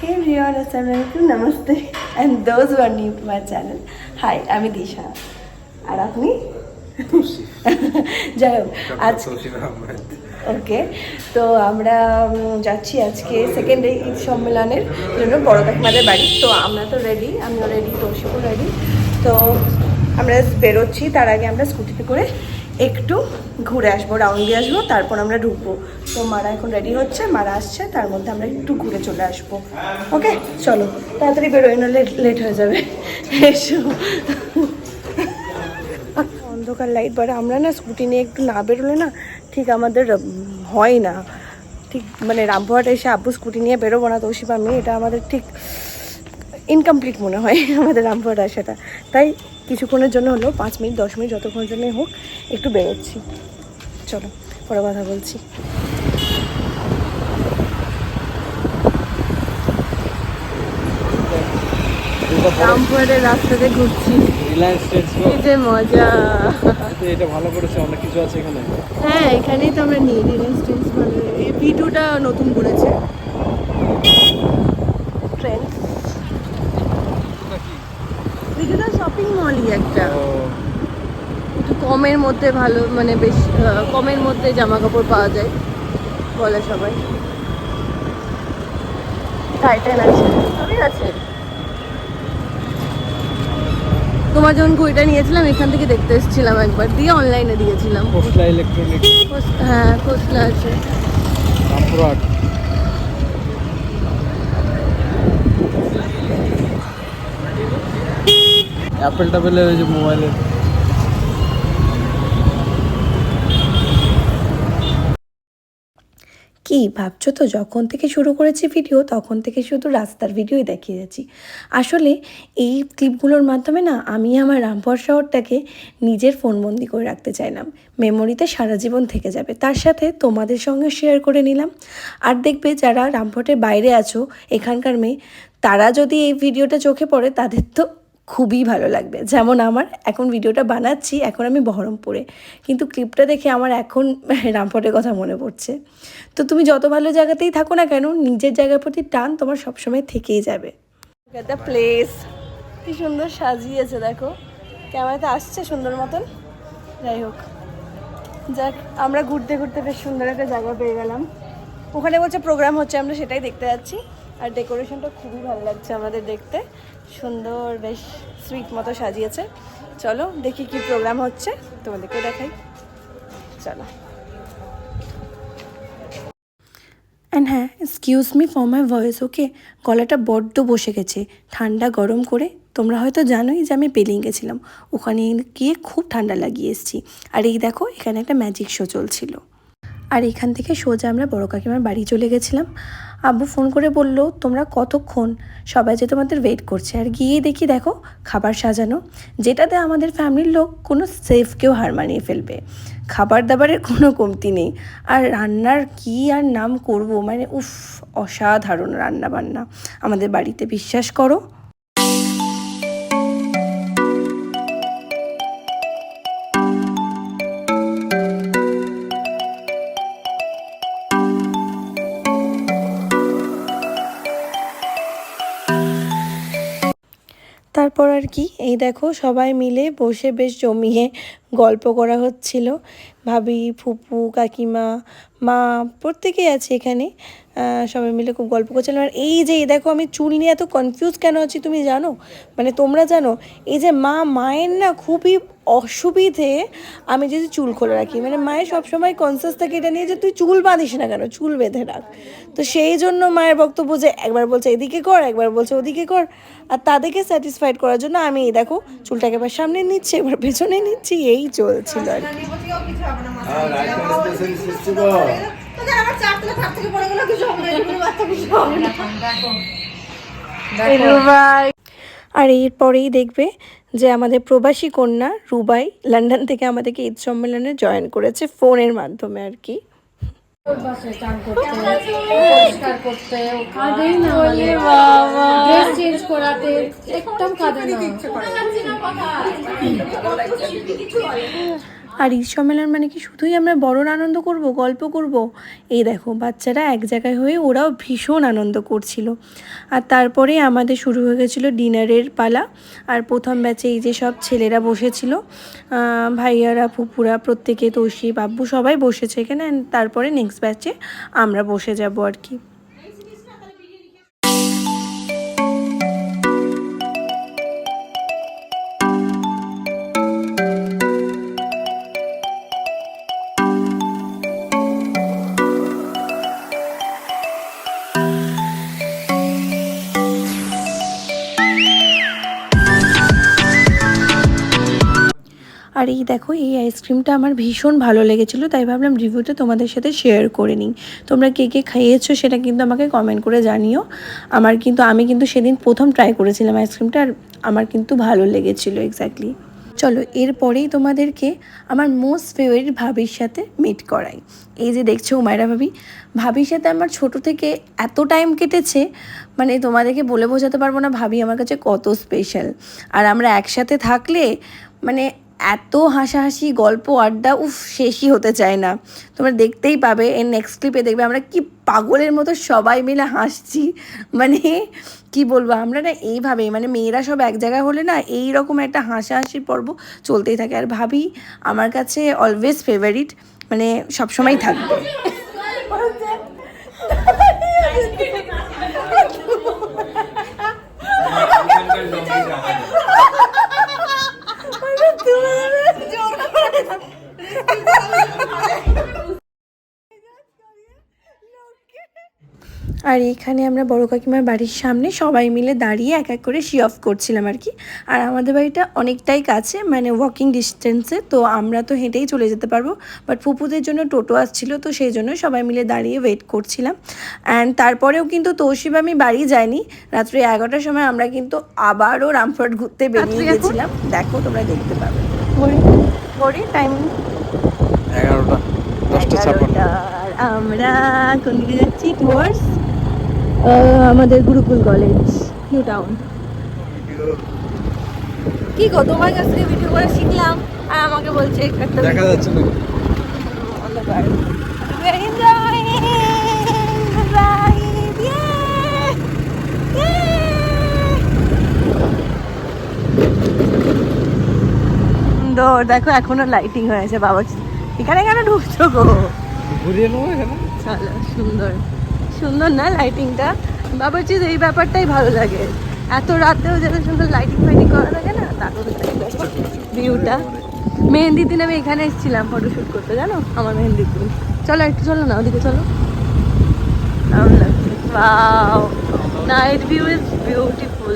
Hey everyone, Assalamualaikum, Namaste, and those who are new to my channel. Hi, আমি দিশা। আর আপনি? যাই হোক, আজ ওকে, তো আমরা যাচ্ছি আজকে সেকেন্ড ডে ঈদ সম্মেলনের জন্য বড় কাকিমাদের বাড়ি। তো আমরা তো রেডি, আমিও রেডি, তোষিকও রেডি। তো আমরা বেরোচ্ছি, তার আগে আমরা স্কুটিতে করে একটু ঘুরে আসবো, রাউন্ড দিয়ে আসবো, তারপর আমরা ঢুকবো। তো মারা এখন রেডি হচ্ছে, মারা আসছে, তার মধ্যে আমরা একটু ঘুরে চলে আসবো। ওকে, চলো তাড়াতাড়ি বেরোয়, না লেট হয়ে যাবে। এসো। অন্ধকার লাইট বাড়ে, আমরা না স্কুটি নিয়ে একটু না বেরোলে না ঠিক আমাদের হয় না, ঠিক মানে রামপুরহাট এসে আব্বু স্কুটি নিয়ে বেরোবো না তোষিপ আমি, এটা আমাদের ঠিক ইনকমপ্লিট মনে হয় আমাদের রামপুরহাট আসাটা। তাই কিছুক্ষণের জন্য হলো 5 মিনিট 10 মিনিট যতক্ষণের জন্য হোক একটু বেরোচ্ছি। চলো পরে কথা বলছি। রামপুরহাটের রাস্তাতে ঘুরছি, এই যে মজা। এটা ভালো করেছে, অনেক কিছু আছে এখানে। হ্যাঁ, এখানেই তো আমরা নিই রিলায়েন্স ট্রেন্ডস, মানে এই ভিডিওটা নতুন করেছে ট্রেন্ড, ভিডিওটা শপিং মলই একটা, একটু কমের মধ্যে ভালো, মানে বেশ কমের মধ্যে জামা কাপড় পাওয়া যায় বলে সবাই। টাইটান আছে, সবই আছে। তোমার যখন ঘড়িটা নিয়েছিলাম এখান থেকে দেখতে এসেছিলাম একবার, দিয়ে অনলাইনে দিয়েছিলাম। খোসলা ইলেকট্রনিক্স, হ্যাঁ খোসলা আছে। রামপুরহাট। অ্যাপেল টাপেলের ওই যে মোবাইলের। কি ভাবছো তো, যখন থেকে শুরু করেছি ভিডিও তখন থেকে শুধু রাস্তার ভিডিওই দেখিয়ে যাচ্ছি। আসলে এই ক্লিপগুলোর মাধ্যমে না আমি আমার রামপুরহাট শহরটাকে নিজের ফোনবন্দি করে রাখতে চাইলাম, মেমোরিতে সারা জীবন থেকে যাবে। তার সাথে তোমাদের সঙ্গে শেয়ার করে নিলাম। আর দেখবে যারা রামপুরহাটের বাইরে আছো, এখানকার মেয়ে, তারা যদি এই ভিডিওটা চোখে পড়ে তাদের তো খুবই ভালো লাগবে। যেমন আমার এখন ভিডিওটা বানাচ্ছি, এখন আমি বহরমপুরে, কিন্তু ক্লিপটা দেখে আমার এখন রামপুরহাটের কথা মনে পড়ছে। তো তুমি যত ভালো জায়গাতেই থাকো না কেন, নিজের জায়গার প্রতি টান তোমার সবসময় থেকেই যাবে। একটা প্লেস কি সুন্দর সাজিয়েছে, দেখো ক্যামেরাতে আসছে সুন্দর মতন। যাই হোক, যাক, আমরা ঘুরতে ঘুরতে বেশ সুন্দর একটা জায়গা পেয়ে গেলাম। ওখানে বলছে প্রোগ্রাম হচ্ছে, আমরা সেটাই দেখতে যাচ্ছি। আর ডেকোরেশনটা খুবই ভালো লাগছে আমাদের দেখতে, সুন্দর বেশ সুইট মতো সাজিয়েছে। চলো দেখি কি প্রোগ্রাম হচ্ছে, তোমাদেরকে দেখাই, চলো। অ্যান্ড হ্যাঁ, excuse me for my voice, okay, গলাটা বড্ড বসে গেছে ঠান্ডা গরম করে। তোমরা হয়তো জানোই যে আমি পেলিং গেছিলাম, ওখানে গিয়ে খুব ঠান্ডা লাগিয়ে এসেছি। আর এই দেখো এখানে একটা ম্যাজিক শো চলছিল। আর এখান থেকে সোজা আমরা বড় কাকিমার বাড়ি চলে গেছিলাম। আব্বু ফোন করে বলল তোমরা কতক্ষণ, সবাই যে তোমাদের ওয়েট করছে। আর গিয়ে দেখি দেখো খাবার সাজানো, যেটাতে আমাদের ফ্যামিলির লোক কোনো সেফকেও হার মানিয়ে ফেলবে। খাবার দাবারের কোনো কমতি নেই। আর রান্নার কি আর নাম করব, মানে উফ, অসাধারণ রান্না বান্না আমাদের বাড়িতে, বিশ্বাস করো। তারপর আর কি, এই দেখো সবাই মিলে বসে বেশ জমিয়ে গল্প করা হচ্ছিল। ভাবি, ফুপু, কাকিমা, মা প্রত্যেকেই আছে এখানে, সবাই মিলে খুব গল্প করছিলাম। আর এই যে দেখো আমি চুল নিয়ে এত কনফিউজ কেন আছি তুমি জানো, মানে তোমরা জানো, এই যে মায়ের না খুবই অসুবিধে আমি যদি চুল খোলা রাখি, মানে মায়ের সবসময় কনসিয়াস থাকে এটা নিয়ে যে তুই চুল বাঁধিস না কেন, চুল বেঁধে রাখ। তো সেই জন্য মায়ের বক্তব্য যে একবার বলছে এদিকে কর, একবার বলছে ওদিকে কর। আর তাদেরকে স্যাটিসফাইড করার জন্য আমি এই দেখো চুলটাকে এবার সামনে নিচ্ছি, এবার পেছনে নিচ্ছি, এই চলছিল আর কি। আর এরপরেই দেখবে যে আমাদের প্রবাসী কন্যা রুবাই লন্ডন থেকে আমাদেরকে ঈদ সম্মেলনে জয়েন করেছে ফোনের মাধ্যমে আর কি। চান করতে, পরিষ্কার করতে, কাঁদেই না, বাবা ড্রেস চেঞ্জ করাতে একদম কাঁদে না। আর ঈদ সম্মেলন মানে কি শুধুই আমরা বড়রা আনন্দ করব, গল্প করব? এই দেখো বাচ্চারা এক জায়গায় হয়ে ওরাও ভীষণ আনন্দ করছিল। আর তারপরে আমাদের শুরু হয়ে গেছিলো ডিনারের পালা। আর প্রথম ব্যাচে এই যে সব ছেলেরা বসেছিল, ভাইয়ারা, ফুপুরা, প্রত্যেকে, তৌসি, বাব্বু সবাই বসেছে এখানে। And তারপরে নেক্সট ব্যাচে আমরা বসে যাব আর কি। আর এই দেখো এই আইসক্রিমটা আমার ভীষণ ভালো লেগেছিলো, তাই ভাবলাম রিভিউটা তোমাদের সাথে শেয়ার করে নিই। তোমরা কে কে খেয়েছো সেটা কিন্তু আমাকে কমেন্ট করে জানিও। আমি কিন্তু সেদিন প্রথম ট্রাই করেছিলাম আইসক্রিমটা, আর আমার কিন্তু ভালো লেগেছিলো এক্স্যাক্টলি। চলো এরপরেই তোমাদেরকে আমার মোস্ট ফেভারিট ভাবির সাথে মিট করাই। এই যে দেখছো উমায়রা ভাবির সাথে আমার ছোট থেকে এত টাইম কেটেছে, মানে তোমাদেরকে বলে বোঝাতে পারবো না ভাবি আমার কাছে কত স্পেশাল। আর আমরা একসাথে থাকলে মানে এত হাসাহাসি, গল্প, আড্ডা, শেষই হতে চায় না। তোমরা দেখতেই পাবে, এর নেক্সট ক্লিপে দেখবে আমরা কি পাগলের মতো সবাই মিলে হাসছি। মানে কি বলবো, আমরা না এইভাবেই, মানে মেয়েরা সব এক জায়গায় হলে না এই রকম একটা হাসাহাসির পর্ব চলতেই থাকে। আর ভাবি আমার কাছে অলওয়েজ ফেভারিট, মানে সবসময় থাকবে। আর এইখানে আমরা বড় কাকিমার বাড়ির সামনে সবাই মিলে দাঁড়িয়ে এক এক করে শি অফ করছিলাম আর কি। আর আমাদের বাড়িটা অনেকটাই কাছে, মানে ওয়াকিং ডিস্টেন্সে, তো আমরা তো হেঁটেই চলে যেতে পারবো। বাট ফুপুদের জন্য টোটো আসছিলো, তো সেই জন্য সবাই মিলে দাঁড়িয়ে ওয়েট করছিলাম। অ্যান্ড তারপরেও কিন্তু তৌসিফ আমি বাড়ি যাইনি। রাত্রি 11টার সময় আমরা কিন্তু আবারও রামপুরহাট ঘুরতে বেরিয়ে গেছিলাম। দেখো তোমরা দেখতে পাবে টাইম 11টা 10টা। আমরা কোন দিকে যাচ্ছি? টুয়ার্ডস আমাদের গুরুকুল কলেজ, নিউ টাউন। কি গো, তোমার কাছ থেকে ভিডিও করে শিখলাম আর আমাকে বলছে একটা দেখা যাচ্ছে না। অন্ধকার। We are enjoying the ride. Yeah! সুন্দর, দেখো এখনো লাইটিং হয়েছে। বাবা এখানে কেন ঢুকছো গো? ঘুরিয়ে নেবো এখানে। চলো, সুন্দর সুন্দর না লাইটিংটা? বাবাজি এই ব্যাপারটাই ভালো লাগে, এত রাতেও যেন সুন্দর লাইটিং ফাইটিং করা থাকে না, দারুণ লাগে ভিউটা। মেহেন্দির দিন আমি এখানে এসেছিলাম ফটোশ্যুট করতে, জানো, আমার মেহেন্দির দিন। চলো একটু চলো না ওদিকে, চলো। দারুণ লাগছে। Wow, night view is beautiful.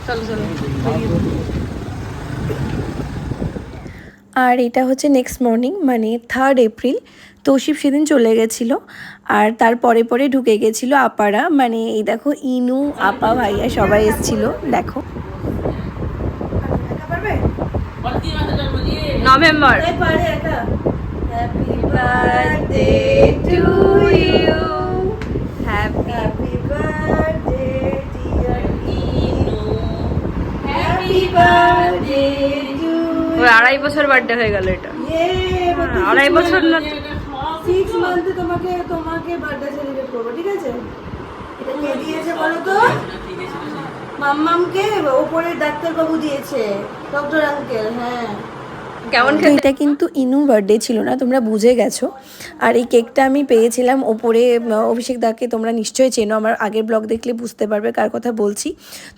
চলো চলো। আর এটা হচ্ছে নেক্সট মর্নিং, মানে 3rd এপ্রিল। তৌসিফ সেদিন চলে গেছিলো, আর তার পরে পরে ঢুকে গেছিলো আপারা, মানে এই দেখো ইনু, আপা, ভাইয়া সবাই এসেছিল। দেখো November. Happy birthday to you, happy birthday dear Inu, happy birthday. 2.5 বছর বার্থডে হয়ে গেল এটা। 2.5 বছর না, 6 মান্থে তোমাকে বার্থডে সেলিব্রেট করবো, ঠিক আছে? এটা কে দিয়েছে বলো তো? মাম্মামকে ওপরে ডাক্তারবাবু দিয়েছে, ডক্টর আঙ্কেল। হ্যাঁ, কেমন খেতে? এটা কিন্তু ইনু বার্থডে ছিল না, তোমরা বুঝে গেছো। আর এই কেকটা আমি পেয়েছিলাম ওপরে, অভিষেক দাকে তোমরা নিশ্চয়ই চেনো, আমার আগের ব্লগ দেখলে বুঝতে পারবে কার কথা বলছি।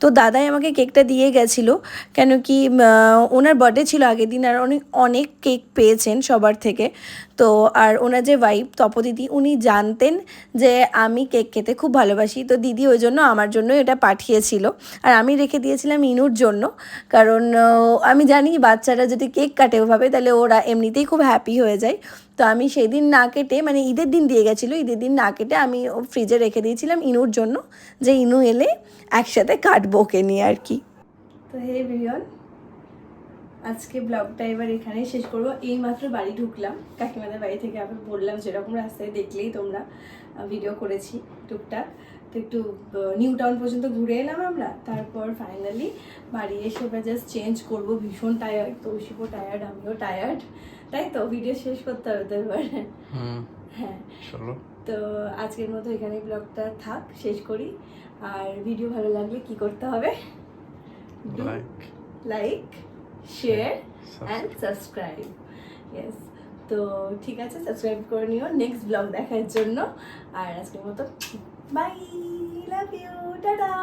তো দাদাই আমাকে কেকটা দিয়ে গেছিলো, কেন কি ওনার বার্থডে ছিল আগের দিন, আর অনেক কেক পেয়েছেন সবার থেকে। তো আর ওনার যে ওয়াইফ তপদিদি, উনি জানতেন যে আমি কেক খেতে খুব ভালোবাসি, তো দিদি ওই জন্য আমার জন্য এটা পাঠিয়েছিল। আর আমি রেখে দিয়েছিলাম ইনুর জন্য, কারণ আমি জানি বাচ্চারা যদি কেক কাটে ওভাবে তাহলে ওরা এমনিতেই খুব হ্যাপি হয়ে যায়। তো আমি সেই দিন না কেটে, মানে ঈদের দিন দিয়ে গেছিলো, ঈদের দিন না কেটে আমি ফ্রিজে রেখে দিয়েছিলাম ইনুর জন্য, যে ইনু এলে একসাথে কাটবো ওকে নিয়ে আর কি। তো হে ভিভিয়ন, আজকে ব্লগটা এবার এখানেই শেষ করবো। এই মাত্র বাড়ি ঢুকলাম কাকিমাদের বাড়ি থেকে, আবার বললাম যেরকম রাস্তায় দেখলেই তোমরা ভিডিও করেছি টুকটাক, তো একটু নিউ টাউন পর্যন্ত ঘুরে এলাম আমরা। তারপর ফাইনালি বাড়ি এসে এবার জাস্ট চেঞ্জ করবো, ভীষণ টায়ার্ড, তৌশিকও টায়ার্ড, আমিও টায়ার্ড, তাই তো ভিডিও শেষ করতে হবে তো এবার। হ্যাঁ, চলো তো আজকের মতো এখানে ব্লগটা থাক, শেষ করি। আর ভিডিও ভালো লাগলে কি করতে হবে? Like, share and subscribe. Yes, তো ঠিক আছে, সাবস্ক্রাইব করে নিও নেক্সট ব্লগ দেখার জন্য। আর আজকের মতো বাই, লাভ ইউ, টাটা।